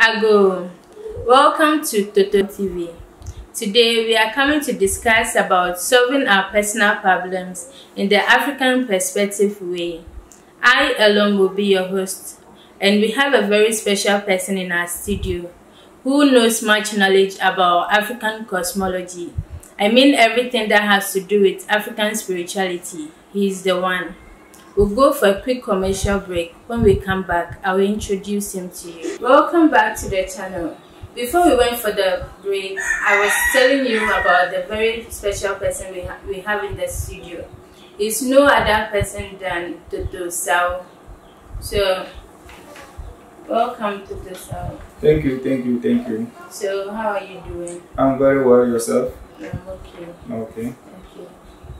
Ago. Welcome to Thotho TV. Today we are coming to discuss about solving our personal problems in the African perspective way. I alone will be your host, and we have a very special person in our studio who knows much knowledge about African cosmology. I mean everything that has to do with African spirituality. He is the one. We'll go for a quick commercial break. When we come back, I will introduce him to you. Welcome back to the channel. Before we went for the break, I was telling you about the very special person we have in the studio. He's no other person than Thotho. So, welcome to Thotho. Thank you. So, how are you doing? I'm very well. Yourself? I'm okay. Okay.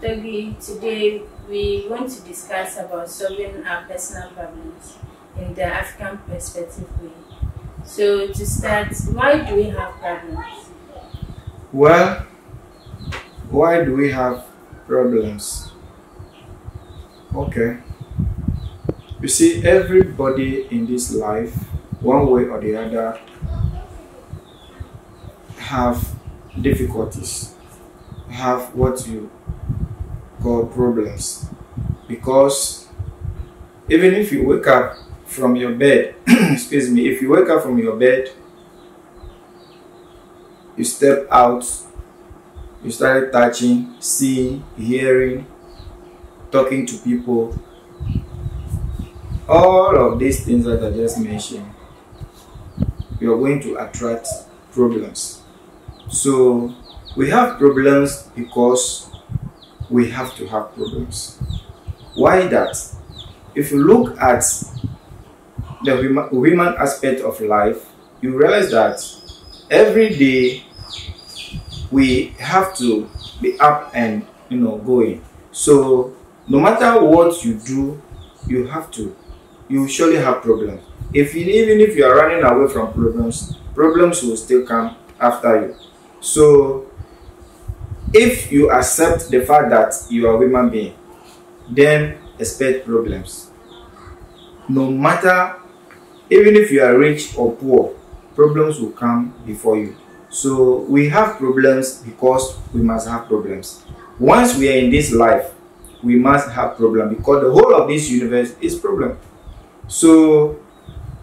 Togi, today we want to discuss about solving our personal problems in the African perspective way. So to start, why do we have problems? Well, why do we have problems? Okay. You see, everybody in this life, one way or the other, have difficulties, have what you call problems, because even if you wake up from your bed excuse me, if you wake up from your bed, you step out, you started touching, seeing, hearing, talking to people, all of these things that I just mentioned, you're going to attract problems. So we have problems because we have to have problems. Why that? If you look at the human aspect of life, you realize that every day we have to be up and going. So no matter what you do, you surely have problems. Even if you are running away from problems will still come after you. So if you accept the fact that you are a human being, then expect problems. No matter, even if you are rich or poor, problems will come before you. So we have problems because we must have problems. Once we are in this life, we must have problems because the whole of this universe is problem. So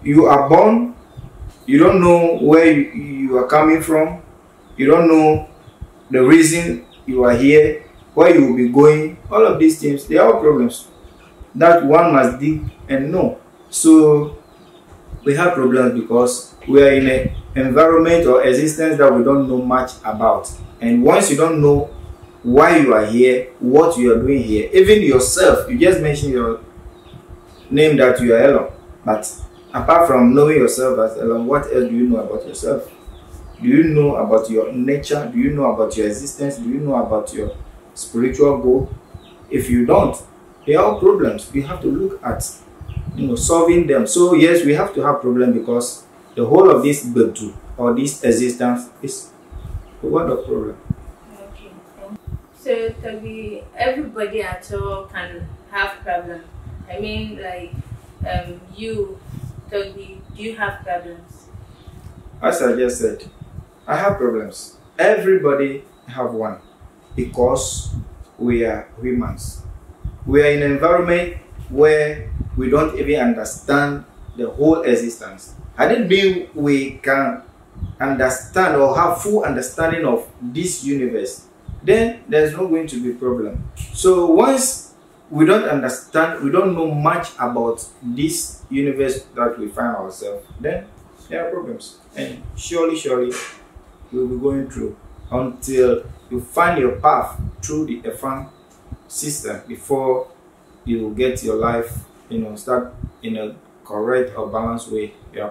you are born, you don't know where you are coming from, you don't know the reason you are here, where you will be going, all of these things, they are all problems that one must dig and know. So we have problems because we are in an environment or existence that we don't know much about. And once you don't know why you are here, what you are doing here, even yourself, you just mentioned your name that you are alone. But apart from knowing yourself as alone, what else do you know about yourself? Do you know about your nature? Do you know about your existence? Do you know about your spiritual goal? If you don't, they are all problems. We have to look at solving them. So yes, we have to have problems because the whole of this Betu or this existence is a word of problem. Okay. So Togi, everybody at all can have problems. I mean, like you, Togi, do you have problems? As I just said, I have problems. Everybody have one because we are humans. We are in an environment where we don't even understand the whole existence. Had it been we can understand or have full understanding of this universe, then there's not going to be problem. So once we don't understand, we don't know much about this universe that we find ourselves, then there are problems. And surely you'll be going through until you find your path through the FM system before you get your life, start in a correct or balanced way. Yeah.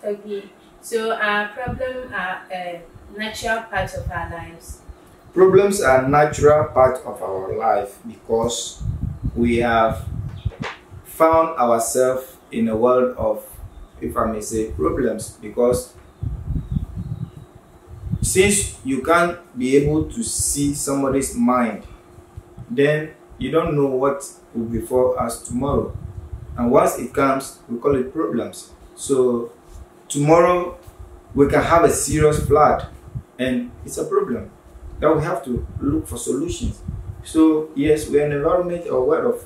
Okay. So our problems are a natural part of our lives. Problems are a natural part of our life because we have found ourselves in a world of, if I may say, problems, because since you can't be able to see somebody's mind, then you don't know what will befall us tomorrow. And once it comes, we call it problems. So tomorrow we can have a serious flood, and it's a problem that we have to look for solutions. So yes, we are in an environment aware of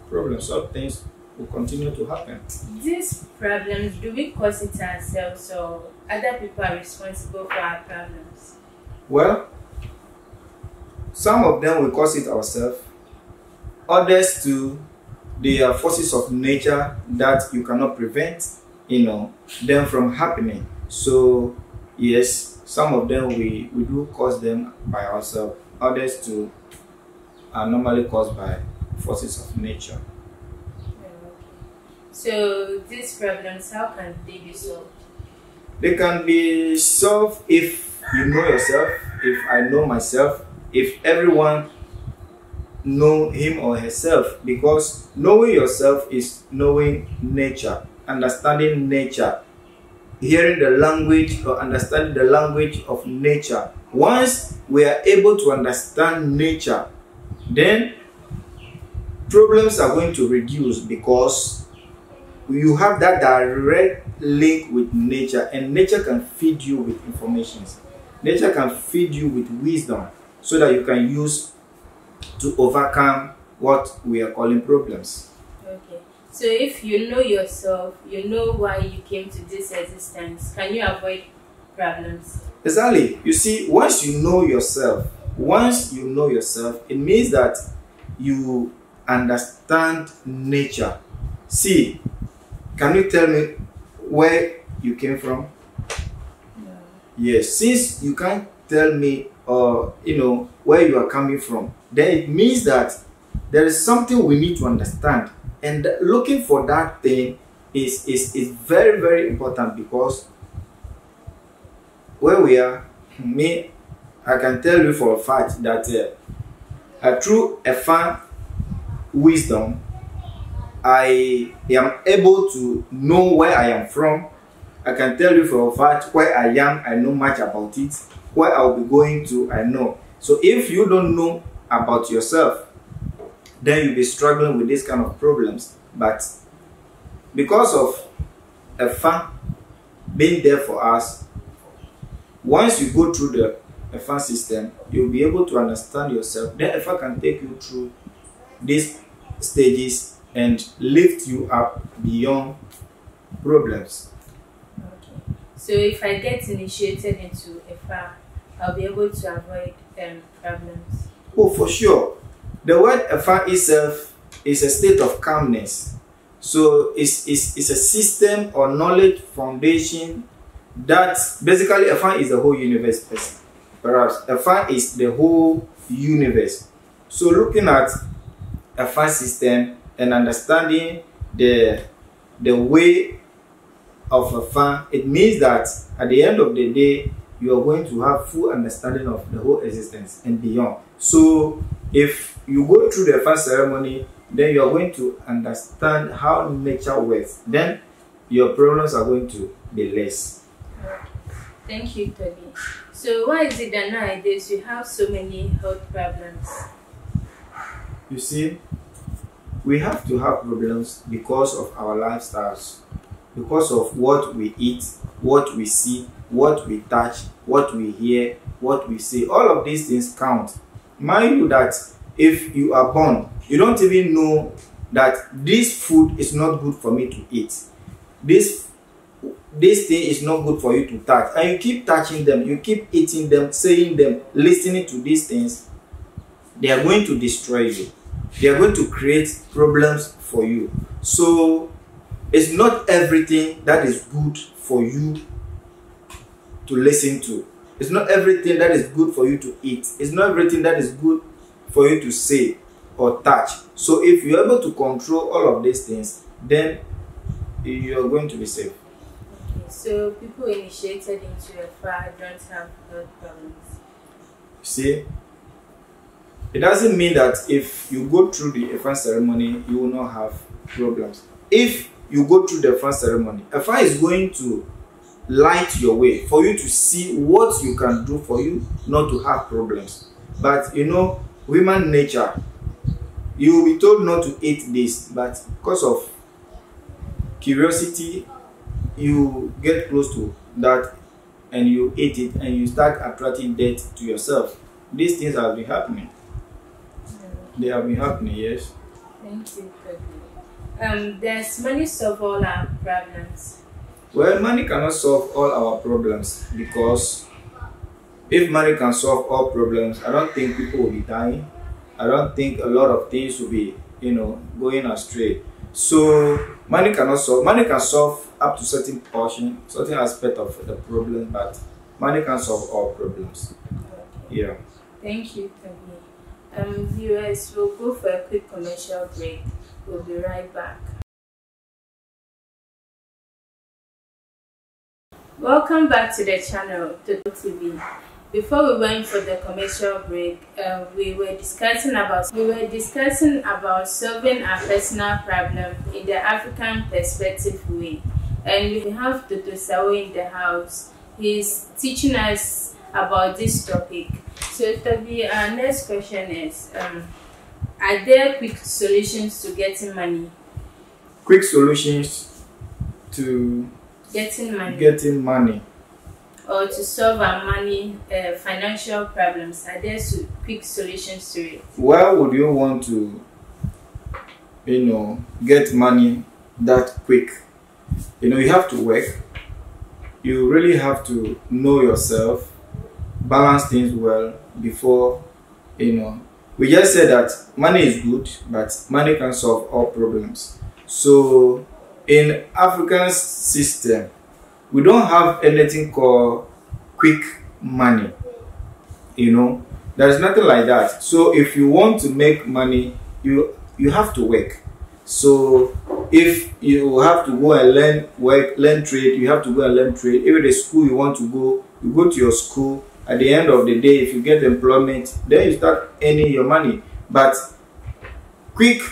problems. Some things will continue to happen. These problems, do we cause it ourselves, or other people are responsible for our problems? Well, some of them we cause it ourselves. Others too, they are forces of nature that you cannot prevent, them from happening. So yes, some of them we do cause them by ourselves. Others too are normally caused by forces of nature. So these problems, how can they be solved? They can be solved if you know yourself, if I know myself, if everyone know him or herself, because knowing yourself is knowing nature, understanding nature, hearing the language or understanding the language of nature. Once we are able to understand nature, then problems are going to reduce, because you have that direct link with nature, and nature can feed you with information. Nature can feed you with wisdom so that you can use to overcome what we are calling problems. Okay. So if you know yourself, you know why you came to this existence, can you avoid problems? Exactly. You see, once you know yourself, it means that you understand nature. See, can you tell me where you came from? No. Yes, since you can't tell me where you are coming from, then it means that there is something we need to understand, and looking for that thing is very, very important, because where we are, I can tell you for a fact that through a fan wisdom, I am able to know where I am from. I can tell you for a fact where I am, I know much about it. Where I'll be going to, I know. So if you don't know about yourself, then you'll be struggling with this kind of problems. But because of a fan being there for us, once you go through the fan system, you'll be able to understand yourself. Then a fan can take you through these stages and lift you up beyond problems. Okay. So if I get initiated into a farm, I'll be able to avoid problems. Oh, for sure. The word afa itself is a state of calmness. So it's a system or knowledge foundation that basically afa is the whole universe. Perhaps afa is the whole universe. So looking at afa system and understanding the way of afa, it means that at the end of the day, you are going to have full understanding of the whole existence and beyond. So if you go through the first ceremony, then you are going to understand how nature works. Then your problems are going to be less. Thank you, Toby. So why is it that nowadays you have so many health problems? You see, we have to have problems because of our lifestyles, because of what we eat, what we see, what we touch, what we hear, what we say. All of these things count. Mind you that if you are born, you don't even know that this food is not good for me to eat. This thing is not good for you to touch. And you keep touching them, you keep eating them, saying them, listening to these things. They are going to destroy you. They are going to create problems for you. So it's not everything that is good for you to listen to. It's not everything that is good for you to eat. It's not everything that is good for you to say or touch. So if you're able to control all of these things, then you're going to be safe. Okay, so people initiated into a fire don't have health problems. See, it doesn't mean that if you go through the Efa ceremony, you will not have problems. If you go through the Efa ceremony, Efa is going to light your way for you to see what you can do for you not to have problems. But you know, human nature, you will be told not to eat this, but because of curiosity you get close to that and you eat it and you start attracting debt to yourself. These things have been happening. They have been happening, yes. Thank you, Toby. Does money solve all our problems? Well, money cannot solve all our problems, because if money can solve all problems, I don't think people will be dying. I don't think a lot of things will be, going astray. So money cannot solve. Money can solve up to certain portion, certain aspect of the problem, but money can solve all problems. Okay. Yeah. Thank you, Toby. Viewers, we'll go for a quick commercial break. We'll be right back. Welcome back to the channel, Thotho TV. Before we went for the commercial break, we were discussing about solving our personal problem in the African perspective way. And we have Thotho in the house. He's teaching us about this topic. So Toby, our next question is, are there quick solutions to getting money? Quick solutions to getting money. Or to solve our money financial problems. Are there quick solutions to it? Why would you want to, get money that quick? You have to work. You really have to know yourself, balance things well before, We just said that money is good, but money can solve all problems. So in African system, we don't have anything called quick money. There's nothing like that. So if you want to make money, you have to work. So if you have to go and learn trade, you have to go and learn trade. If it is school you want to go, you go to your school. At the end of the day, if you get employment, then you start earning your money. But quick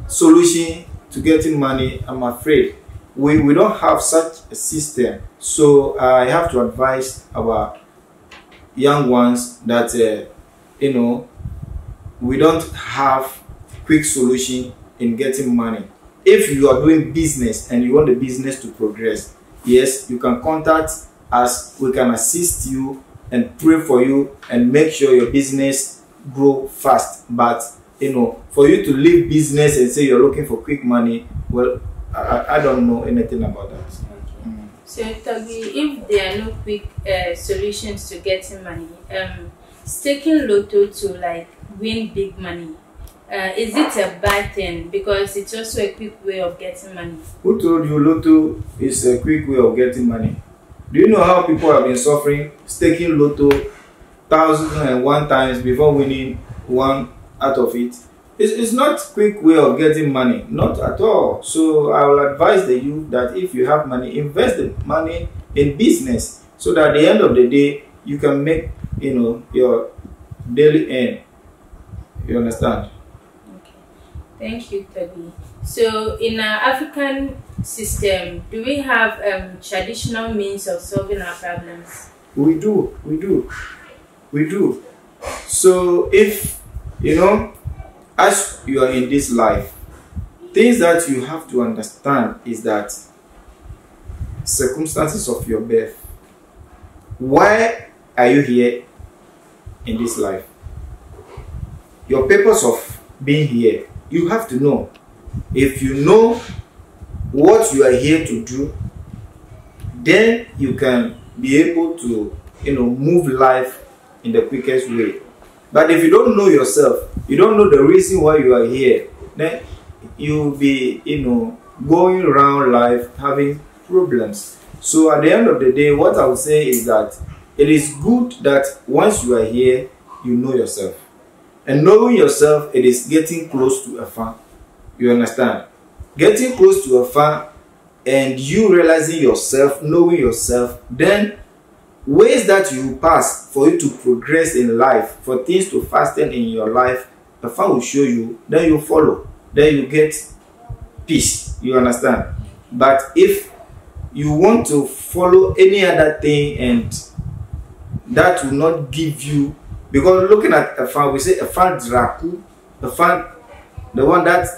solution to getting money, I'm afraid we don't have such a system. So I have to advise our young ones that we don't have quick solution in getting money. If you are doing business and you want the business to progress, yes, you can contact us. We can assist you and pray for you and make sure your business grow fast. But for you to leave business and say you're looking for quick money, well, I don't know anything about that. Okay. So Toby, if there are no quick solutions to getting money, staking lotto to win big money, is it a bad thing? Because it's also a quick way of getting money. Who told you lotto is a quick way of getting money? Do you know how people have been suffering staking lotto 1,001 times before winning one out of it? It's not a quick way of getting money, not at all. So I will advise the youth that if you have money, invest the money in business, so that at the end of the day you can make your daily earn. You understand? Okay. Thank you, Toby. So in our African system, do we have traditional means of solving our problems? We do. So if as you are in this life, things that you have to understand is that circumstances of your birth. Why are you here in this life? Your purpose of being here, you have to know. If you know what you are here to do, then you can be able to move life in the quickest way. But if you don't know yourself, you don't know the reason why you are here, then you'll be going around life having problems. So at the end of the day, what I would say is that it is good that once you are here, you know yourself. And knowing yourself, it is getting close to a farm. You understand? Getting close to a farm and you realizing yourself, knowing yourself, then ways that you pass for you to progress in life, for things to fasten in your life, the farm will show you, then you follow, then you get peace. You understand? But if you want to follow any other thing and that will not give you, because looking at a fan, we say a fan draku, a fan, the one that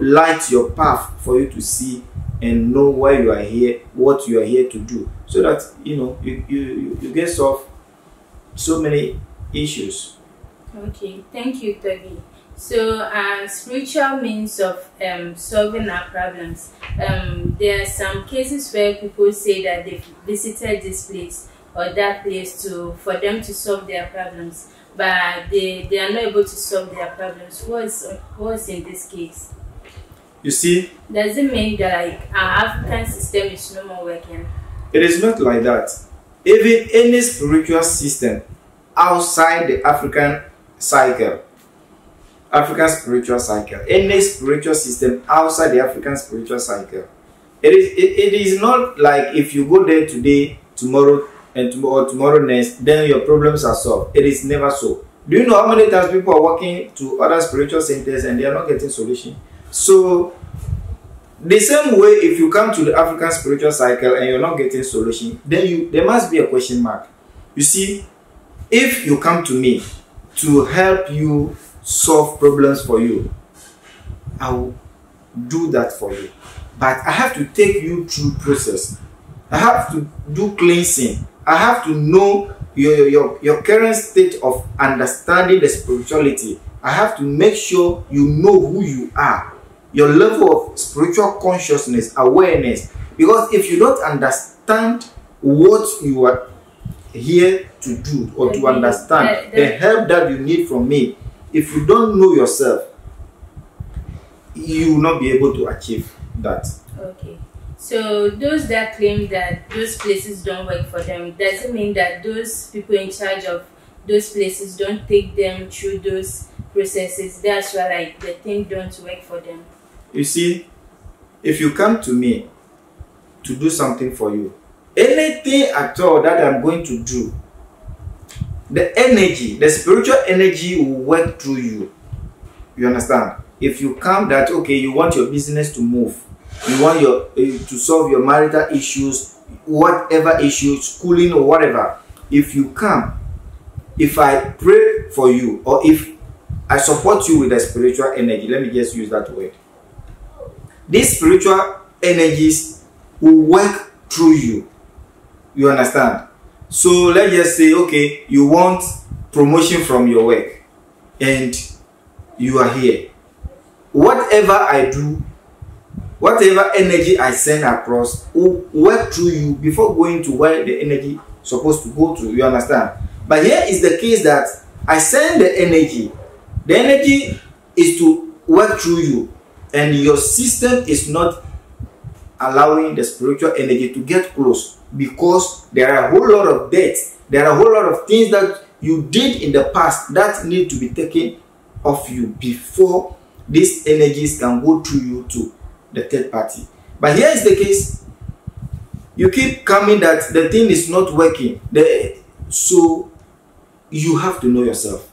lights your path for you to see and know why you are here, what you are here to do, so that you get solve so many issues. Okay, thank you, Togi. So, spiritual means of solving our problems. There are some cases where people say that they've visited this place or that place for them to solve their problems, but they are not able to solve their problems. What's in this case? You see, does it mean that like our African system is no more working? It is not like that. Even any spiritual system outside the African spiritual cycle, any spiritual system outside the African spiritual cycle, it is not like if you go there today, tomorrow, and tomorrow next, then your problems are solved. It is never so. Do you know how many times people are walking to other spiritual centers and they are not getting solution? So the same way, if you come to the African spiritual cycle and you're not getting solution, then there must be a question mark. You see, if you come to me to help you solve problems for you, I will do that for you. But I have to take you through process. I have to do cleansing. I have to know your current state of understanding the spirituality. I have to make sure you know who you are, your level of spiritual consciousness, awareness. Because if you don't understand what you are here to do or to understand, the help that you need from me, if you don't know yourself, you will not be able to achieve that. Okay. So those that claim that those places don't work for them, does it mean that those people in charge of those places don't take them through those processes? That's why like the thing don't work for them. You see, if you come to me to do something for you, anything at all that I'm going to do, the energy, the spiritual energy will work through you. You understand? If you come that, okay, you want your business to move, you want to solve your marital issues, whatever issues, schooling or whatever, if you come, if I pray for you, or if I support you with the spiritual energy, let me just use that word, these spiritual energies will work through you. You understand? So let's just say, okay, you want promotion from your work and you are here. Whatever I do, whatever energy I send across will work through you before going to where the energy is supposed to go to. You understand? But here is the case that I send the energy. The energy is to work through you, and your system is not allowing the spiritual energy to get close, because there are a whole lot of debts, there are a whole lot of things that you did in the past that need to be taken off you before these energies can go through you to the third party. But here is the case, you keep coming that the thing is not working, so you have to know yourself.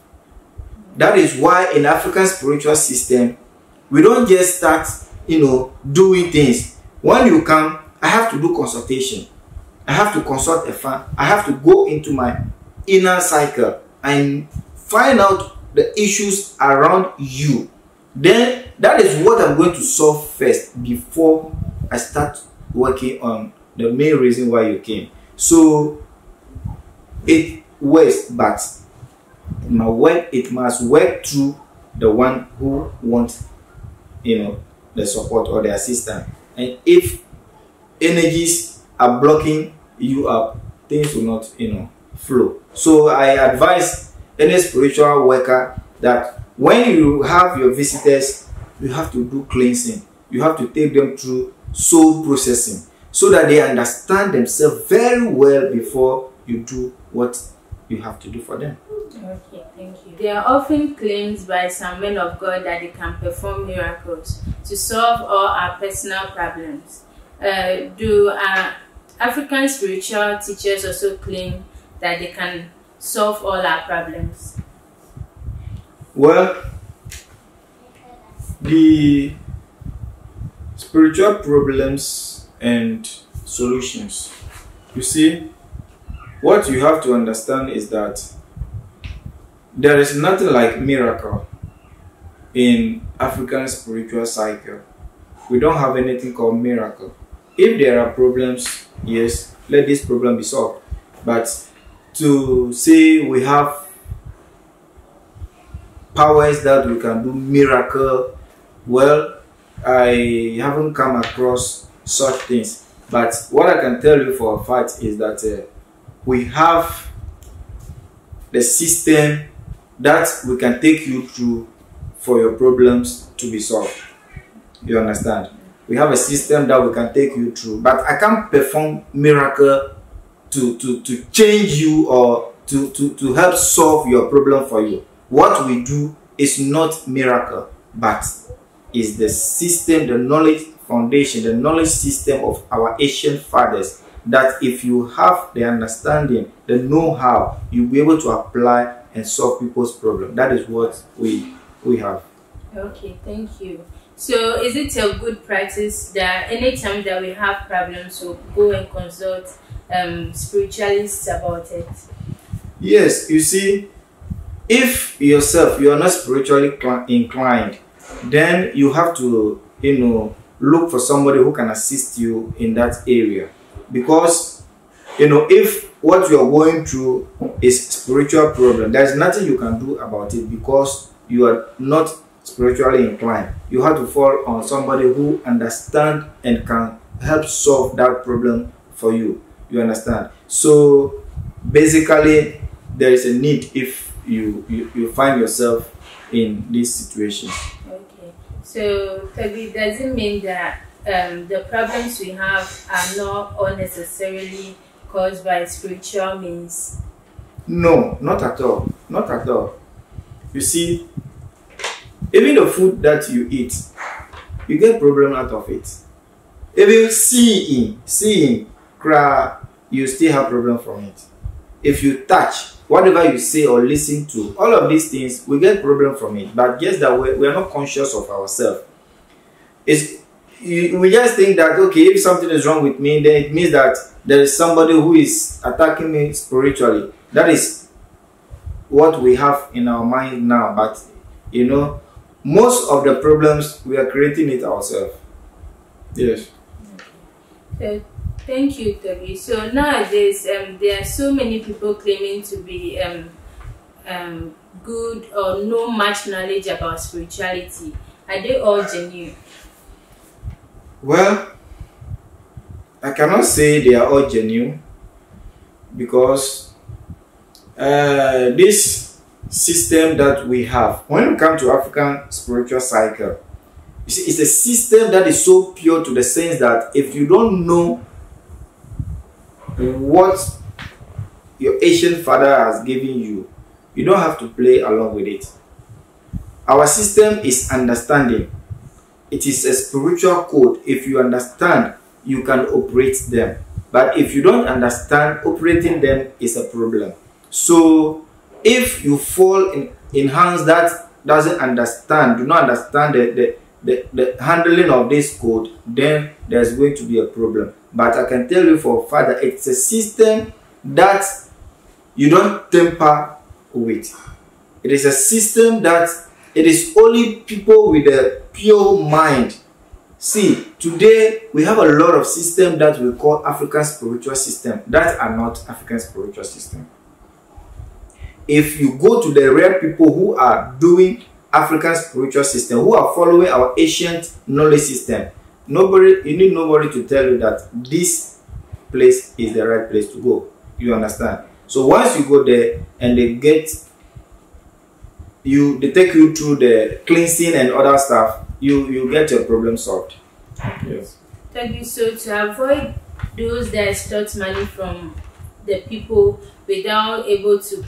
That is why in African spiritual system, we don't just start doing things. When you come, I have to do consultation, I have to consult a fan, I have to go into my inner cycle and find out the issues around you. Then that is what I'm going to solve first before I start working on the main reason why you came. So it works, but it must work through the one who wants the support or the assistance. And if energies are blocking you up, things will not flow. So I advise any spiritual worker that when you have your visitors, you have to do cleansing. You have to take them through soul processing so that they understand themselves very well before you do what you have to do for them. Okay, thank you. There are often claims by some men of God that they can perform miracles to solve all our personal problems. Do African spiritual teachers also claim that they can solve all our problems? Well, the spiritual problems and solutions, you see, what you have to understand is that there is nothing like miracle in African spiritual cycle. we don't have anything called miracle. If there are problems, yes, let this problem be solved. But to say we have powers that we can do miracle, well, I haven't come across such things. But what I can tell you for a fact is that we have the system that we can take you through for your problems to be solved. You understand? We have a system that we can take you through, but I can't perform miracle to change you or to help solve your problem for you. What we do is not miracle, but is the system, the knowledge foundation, the knowledge system of our ancient fathers, that if you have the understanding, the know-how, you'll be able to apply and solve people's problem. That is what we have. Okay, thank you. So is it a good practice that anytime that we have problems, we'll go and consult spiritualists about it? Yes, you see, if yourself you are not spiritually inclined, then you have to, look for somebody who can assist you in that area. Because, if what you are going through is spiritual problem, there's nothing you can do about it because you are not spiritually inclined. You have to fall on somebody who understands and can help solve that problem for you. You understand? So basically, there is a need if you find yourself in this situation. Okay. So Toby, does it mean that the problems we have are not unnecessarily caused by spiritual means? No, not at all. Not at all. You see, even the food that you eat, you get problem out of it. Even seeing, cry, you still have problem from it. If you touch, whatever you say or listen to, all of these things, we get problem from it. But just that we are not conscious of ourselves. We just think that, okay, if something is wrong with me, then it means that there is somebody who is attacking me spiritually. That is what we have in our mind now. But, most of the problems, we are creating it ourselves. Yes. Okay. Thank you, Toby. So nowadays, there are so many people claiming to be good or know much knowledge about spirituality. Are they all genuine? Well, I cannot say they are all genuine because this system that we have, when we come to African spiritual cycle, you see, it's a system that is so pure to the sense that if you don't know what your Asian father has given you, you don't have to play along with it. Our system is understanding. It is a spiritual code. If you understand, you can operate them. But if you don't understand, operating them is a problem. So if you fall in hands that doesn't understand, do not understand the handling of this code, then there's going to be a problem. But I can tell you for a fact that it's a system that you don't tamper with. It is a system that it is only people with a pure mind. See, today we have a lot of systems that we call African spiritual system that are not African spiritual system. If you go to the rare people who are doing African spiritual system, who are following our ancient knowledge system, you need nobody to tell you that this place is the right place to go. You understand? So once you go there and they take you through the cleansing and other stuff, you get your problem solved. Yes. Thank you. So to avoid those that extort money from the people without able to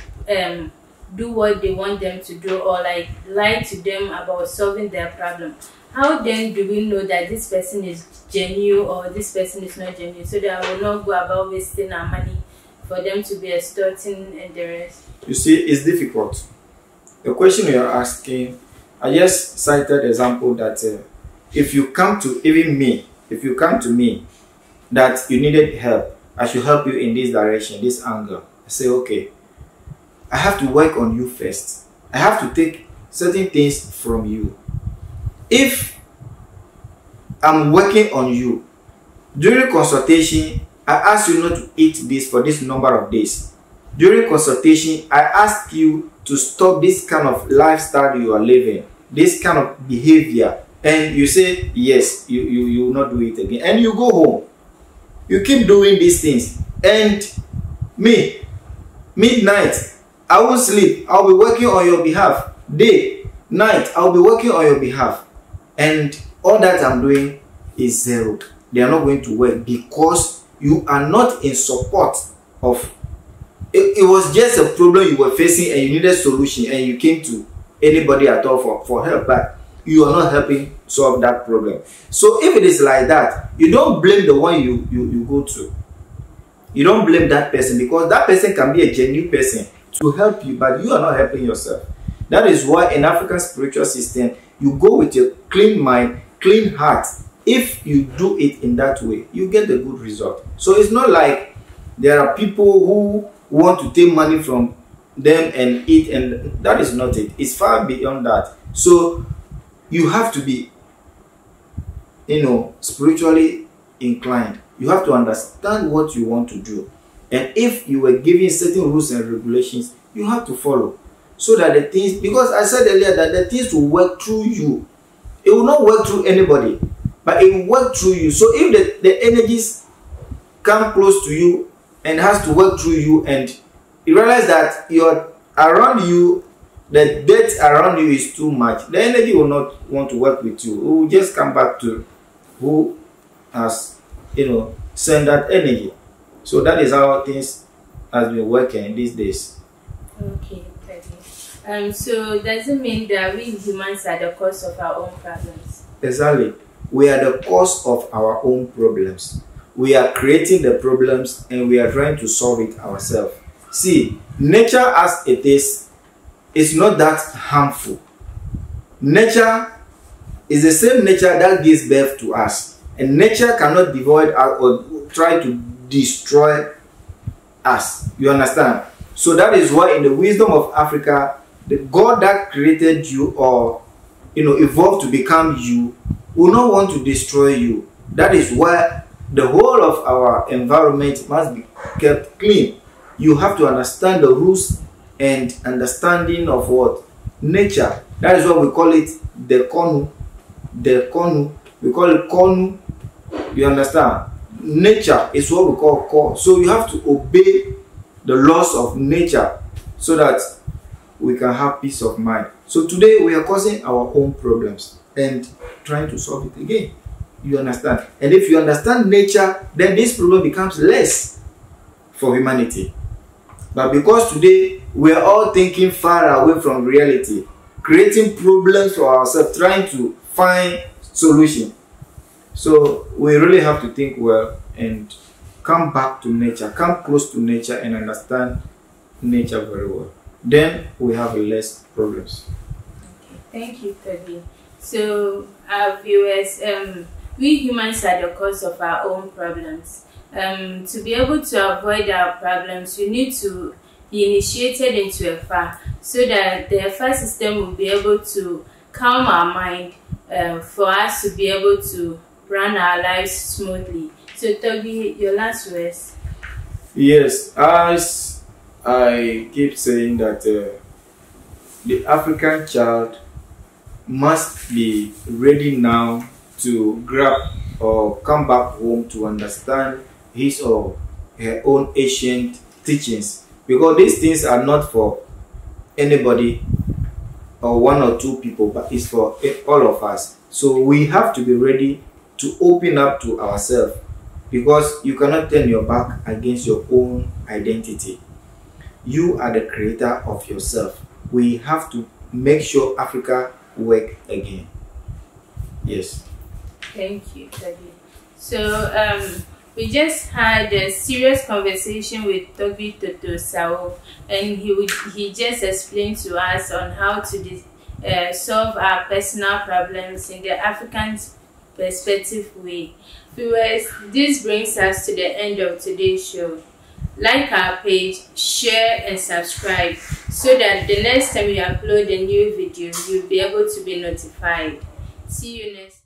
do what they want them to do, or like lie to them about solving their problem, how then do we know that this person is genuine or this person is not genuine, so that I will not go about wasting our money for them to be extorting and the rest? You see, it's difficult. The question you're asking, I just cited an example that if you come to me that you needed help, I should help you in this direction, this angle. I say, okay, I have to work on you first. I have to take certain things from you. If I'm working on you. During consultation, I ask you not to eat this for this number of days. During consultation, I ask you to stop this kind of lifestyle you are living, this kind of behavior, and you say yes, you will not do it again, and you go home. You keep doing these things, and me, midnight, I won't sleep. I'll be working on your behalf. Day, night, I'll be working on your behalf, and all that I'm doing is zero. They are not going to work because you are not in support of it was just a problem you were facing and you needed solution, and you came to anybody at all for help, but you are not helping solve that problem. So if it is like that, you don't blame the one you go to. You don't blame that person, because that person can be a genuine person to help you, but you are not helping yourself. That is why in African spiritual system, you go with your clean mind, clean heart. If you do it in that way, you get the good result. So it's not like there are people who want to take money from them and eat, and that is not it. It's far beyond that. So you have to be, spiritually inclined. You have to understand what you want to do, and if you were given certain rules and regulations, you have to follow, so that the things, because I said earlier that the things will work through you. It will not work through anybody, but it will work through you. So if the energies come close to you and has to work through you, and you realize that you're around you, the debt around you is too much, the energy will not want to work with you. It will just come back to who has sent that energy. So that is how things has been working these days. Okay, so does it mean that we humans are the cause of our own problems? Exactly. We are the cause of our own problems. We are creating the problems and we are trying to solve it ourselves. See, nature as it is not that harmful. Nature is the same nature that gives birth to us. And nature cannot devoid us or try to destroy us. You understand? So that is why in the wisdom of Africa, the God that created you or evolved to become you will not want to destroy you. That is why the whole of our environment must be kept clean. You have to understand the rules and understanding of what? Nature. That is why we call it the konu. The konu. We call it konu. You understand? Nature is what we call ko. So you have to obey the laws of nature so that we can have peace of mind. So today we are causing our own problems and trying to solve it again. You understand? And if you understand nature, then this problem becomes less for humanity. But because today we are all thinking far away from reality, creating problems for ourselves, trying to find solution. So we really have to think well and come back to nature, come close to nature and understand nature very well. Then we have less problems. Okay, thank you, Thotho. So our viewers, we humans are the cause of our own problems. To be able to avoid our problems, we need to be initiated into a FA so that the FA system will be able to calm our mind for us to be able to run our lives smoothly. So Thotho, your last words. Yes, as I keep saying that the African child must be ready now to grab or come back home to understand his or her own ancient teachings, because these things are not for anybody or one or two people, but it's for all of us. So we have to be ready to open up to ourselves, because you cannot turn your back against your own identity. You are the creator of yourself. We have to make sure Africa work again. Yes. Thank you, Thotho. So we just had a serious conversation with Thotho Sao, and he just explained to us on how to solve our personal problems in the African perspective way. Viewers, this brings us to the end of today's show. Like our page, share and subscribe so that the next time we upload a new video, you'll be able to be notified. See you next time.